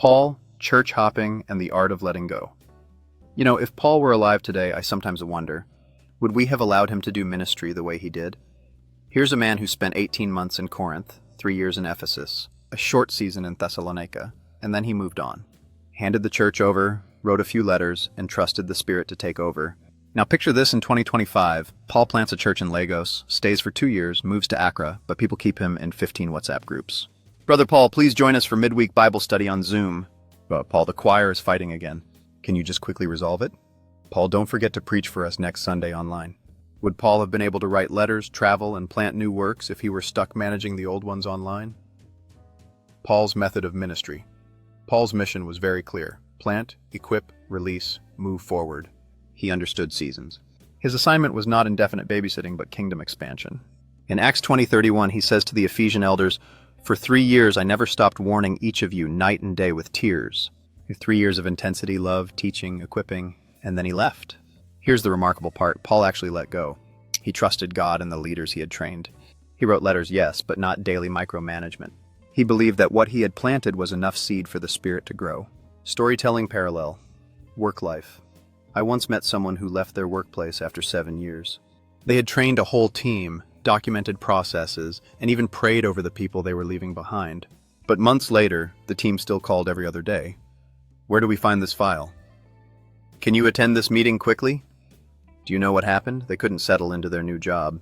Paul, church hopping, and the art of letting go. You know, if Paul were alive today, I sometimes wonder, would we have allowed him to do ministry the way he did? Here's a man who spent 18 months in Corinth, 3 years in Ephesus, a short season in Thessalonica, and then he moved on. Handed the church over, wrote a few letters, and trusted the Spirit to take over. Now picture this in 2025. Paul plants a church in Lagos, stays for 2 years, moves to Accra, but people keep him in 15 WhatsApp groups. Brother Paul, please join us for midweek Bible study on Zoom. Paul, the choir is fighting again. Can you just quickly resolve it? Paul, don't forget to preach for us next Sunday online. Would Paul have been able to write letters, travel, and plant new works if he were stuck managing the old ones online? Paul's method of ministry. Paul's mission was very clear. Plant, equip, release, move forward. He understood seasons. His assignment was not indefinite babysitting, but kingdom expansion. In Acts 20:31, he says to the Ephesian elders, "For 3 years I never stopped warning each of you night and day with tears." 3 years of intensity, love, teaching, equipping, and then he left. Here's the remarkable part. Paul actually let go. He trusted God and the leaders he had trained. He wrote letters, yes, but not daily micromanagement. He believed that what he had planted was enough seed for the Spirit to grow. Storytelling parallel. Work life. I once met someone who left their workplace after 7 years. They had trained a whole team, documented processes, and even prayed over the people they were leaving behind. But months later, the team still called every other day. Where do we find this file? Can you attend this meeting quickly? Do you know what happened? They couldn't settle into their new job.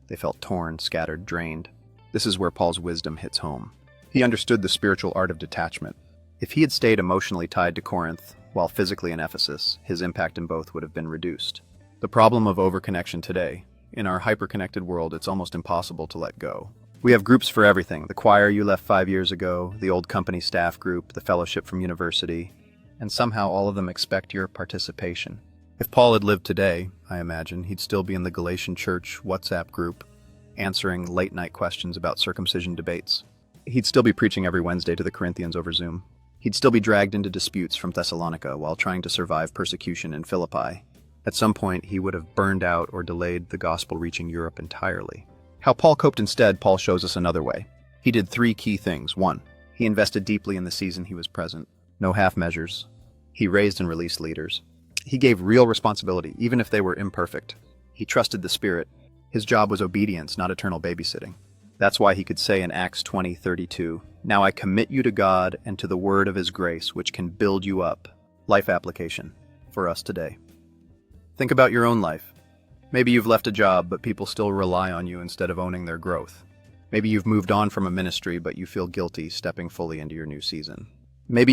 They felt torn, scattered, drained. This is where Paul's wisdom hits home. He understood the spiritual art of detachment. If he had stayed emotionally tied to Corinth, while physically in Ephesus, his impact in both would have been reduced. The problem of overconnection today. In our hyper-connected world, it's almost impossible to let go. We have groups for everything. The choir you left 5 years ago, the old company staff group, the fellowship from university, and somehow all of them expect your participation. If Paul had lived today, I imagine, he'd still be in the Galatian church WhatsApp group, answering late-night questions about circumcision debates. He'd still be preaching every Wednesday to the Corinthians over Zoom. He'd still be dragged into disputes from Thessalonica while trying to survive persecution in Philippi. At some point, he would have burned out or delayed the gospel reaching Europe entirely. How Paul coped instead, Paul shows us another way. He did 3 key things. 1, he invested deeply in the season he was present. No half measures. He raised and released leaders. He gave real responsibility, even if they were imperfect. He trusted the Spirit. His job was obedience, not eternal babysitting. That's why he could say in Acts 20:32, "Now I commit you to God and to the word of his grace, which can build you up." Life application for us today. Think about your own life. Maybe you've left a job, but people still rely on you instead of owning their growth. Maybe you've moved on from a ministry, but you feel guilty stepping fully into your new season. Maybe